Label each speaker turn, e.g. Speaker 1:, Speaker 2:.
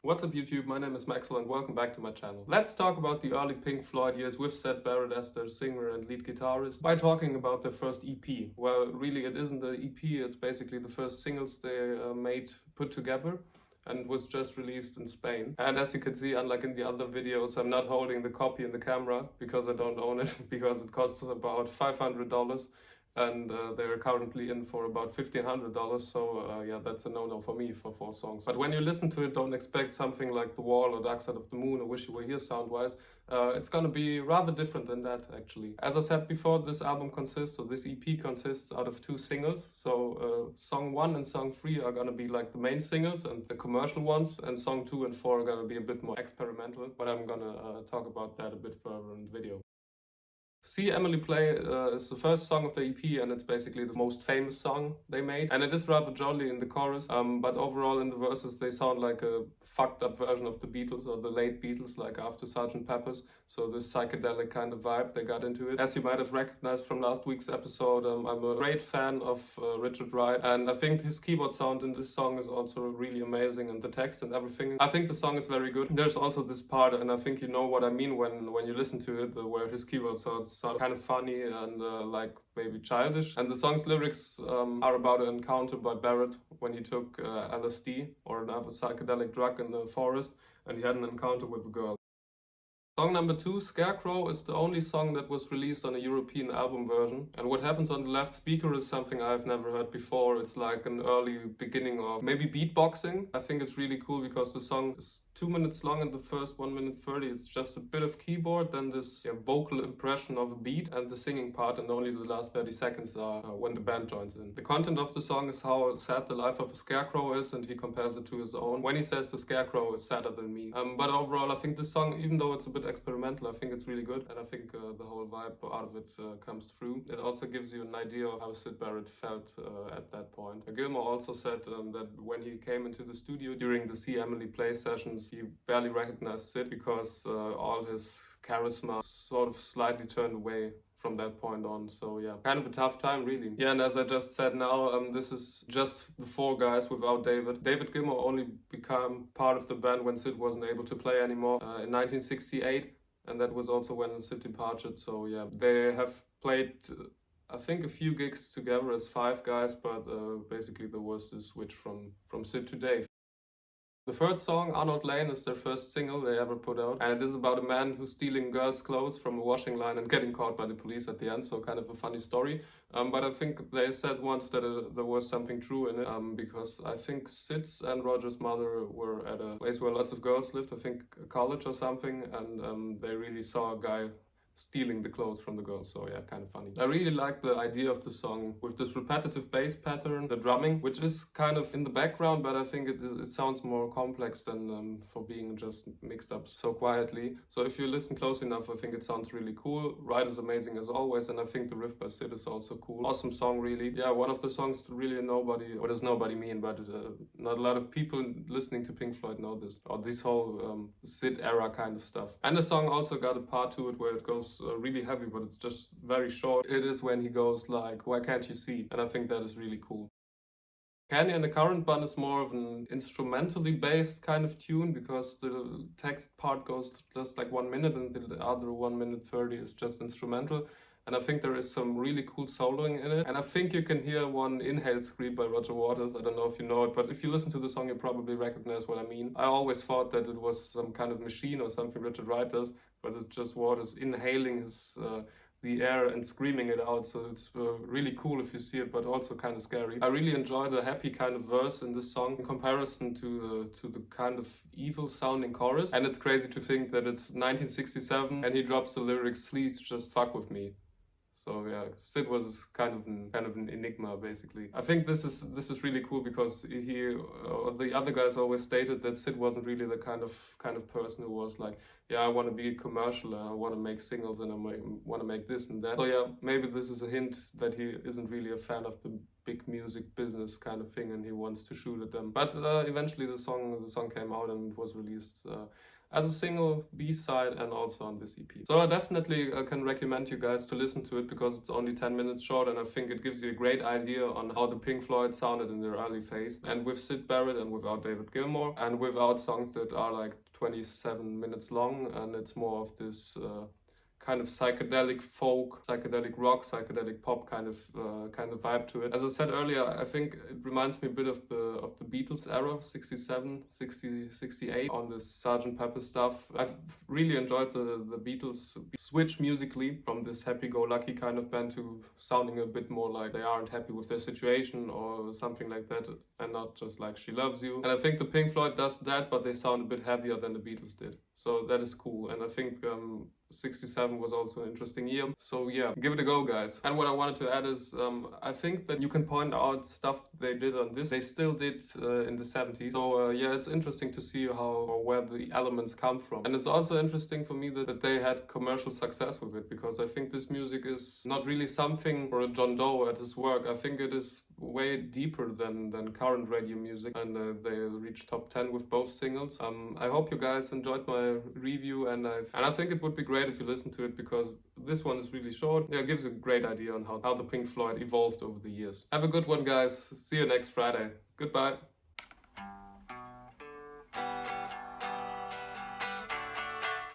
Speaker 1: What's up YouTube, my name is Maxl and welcome back to my channel. Let's talk about the early Pink Floyd years with Syd Barrett as their singer and lead guitarist by talking about their first EP. Well, really it isn't the EP, it's basically the first singles they put together, and was just released in Spain. And as you can see, unlike in the other videos, I'm not holding the copy in the camera because I don't own it, because it costs about $500. And they're currently in for about $1,500, so yeah, that's a no-no for me for 4 songs. But when you listen to it, don't expect something like The Wall or Dark Side of the Moon or Wish You Were Here sound-wise. It's gonna be rather different than that, actually. As I said before, this EP consists out of 2 singles. So song 1 and song 3 are gonna be like the main singles and the commercial ones, and song 2 and 4 are gonna be a bit more experimental, but I'm gonna talk about that a bit further in the video. See Emily Play is the first song of the EP, and it's basically the most famous song they made. And it is rather jolly in the chorus, but overall in the verses they sound like a fucked up version of the Beatles or the late Beatles, like after Sgt. Pepper's. So this psychedelic kind of vibe they got into it. As you might have recognized from last week's episode, I'm a great fan of Richard Wright, and I think his keyboard sound in this song is also really amazing, and the text and everything. I think the song is very good. There's also this part, and I think you know what I mean when you listen to it, where his keyboard sounds kind of funny and like maybe childish. And the song's lyrics are about an encounter by Barrett when he took LSD or another psychedelic drug in the forest, and he had an encounter with a girl. Song number 2, Scarecrow, is the only song that was released on a European album version. And what happens on the left speaker is something I've never heard before. It's like an early beginning of maybe beatboxing. I think it's really cool because the song is 2 minutes long and the first 1 minute 30 it's just a bit of keyboard, then this vocal impression of a beat and the singing part, and only the last 30 seconds are when the band joins in. The content of the song is how sad the life of a scarecrow is, and he compares it to his own when he says the scarecrow is sadder than me. But overall I think this song, even though it's a bit experimental, I think it's really good, and I think the whole vibe out of it comes through. It also gives you an idea of how Syd Barrett felt at that point. Gilmour also said that when he came into the studio during the See Emily Play sessions, he barely recognized Syd because all his charisma sort of slightly turned away from that point on. So yeah, kind of a tough time really. Yeah, and as I just said now, this is just the 4 guys without David. David Gilmour only became part of the band when Syd wasn't able to play anymore in 1968, and that was also when Syd departed. So yeah, they have played I think a few gigs together as 5 guys, but basically there was this switch from Syd to Dave. The third song, Arnold Lane, is their first single they ever put out, and it is about a man who's stealing girls' clothes from a washing line and getting caught by the police at the end, so kind of a funny story. But I think they said once that there was something true in it, because I think Syd and Roger's mother were at a place where lots of girls lived, I think a college or something, and they really saw a guy stealing the clothes from the girls, so yeah, kind of funny. I really like the idea of the song with this repetitive bass pattern, the drumming, which is kind of in the background, but I think it sounds more complex than for being just mixed up so quietly. So if you listen close enough, I think it sounds really cool. Wright is amazing as always, and I think the riff by Syd is also cool. Awesome song, really. Yeah, one of the songs really nobody, what does nobody mean, but not a lot of people listening to Pink Floyd know this, or this whole Syd era kind of stuff. And the song also got a part to it where it goes really heavy, but it's just very short. It is when he goes like, "Why can't you see?" And I think that is really cool. Candy and the Current Bun is more of an instrumentally based kind of tune, because the text part goes just like 1 minute and the other 1 minute 30 is just instrumental. And I think there is some really cool soloing in it. And I think you can hear one inhale scream by Roger Waters. I don't know if you know it, but if you listen to the song, you probably recognize what I mean. I always thought that it was some kind of machine or something Richard Wright does, but it's just Waters inhaling the air and screaming it out. So it's really cool if you see it, but also kind of scary. I really enjoy the happy kind of verse in this song in comparison to the kind of evil sounding chorus. And it's crazy to think that it's 1967 and he drops the lyrics, "Please just fuck with me." So yeah, Syd was kind of an enigma basically. I think this is really cool because the other guys always stated that Syd wasn't really the kind of person who was like, yeah, I want to be commercial and I want to make singles and I want to make this and that. So yeah, maybe this is a hint that he isn't really a fan of the big music business kind of thing and he wants to shoot at them. But eventually the song came out and it was released. as a single, B-side, and also on this EP. So I definitely can recommend you guys to listen to it because it's only 10 minutes short, and I think it gives you a great idea on how the Pink Floyd sounded in their early phase, and with Syd Barrett and without David Gilmour, and without songs that are like 27 minutes long, and it's more of this kind of psychedelic folk, psychedelic rock, psychedelic pop kind of vibe to it. As I said earlier, I think it reminds me a bit of the Beatles era, 67, 60, 68, on this Sgt. Pepper stuff. I've really enjoyed the Beatles switch musically from this happy-go-lucky kind of band to sounding a bit more like they aren't happy with their situation or something like that, and not just like She Loves You. And I think the Pink Floyd does that, but they sound a bit heavier than the Beatles did. So that is cool, and I think 67 was also an interesting year. So yeah, give it a go, guys. And what I wanted to add is I think that you can point out stuff they did on this. They still did in the 70s. So yeah, it's interesting to see how or where the elements come from. And it's also interesting for me that they had commercial success with it, because I think this music is not really something for a John Doe at his work. I think it is way deeper than current radio music, and they reached top 10 with both singles. I hope you guys enjoyed my review, and I think it would be great if you listen to it, because this one is really short. Yeah, it gives a great idea on how the Pink Floyd evolved over the years. Have a good one, guys. See you next Friday. Goodbye.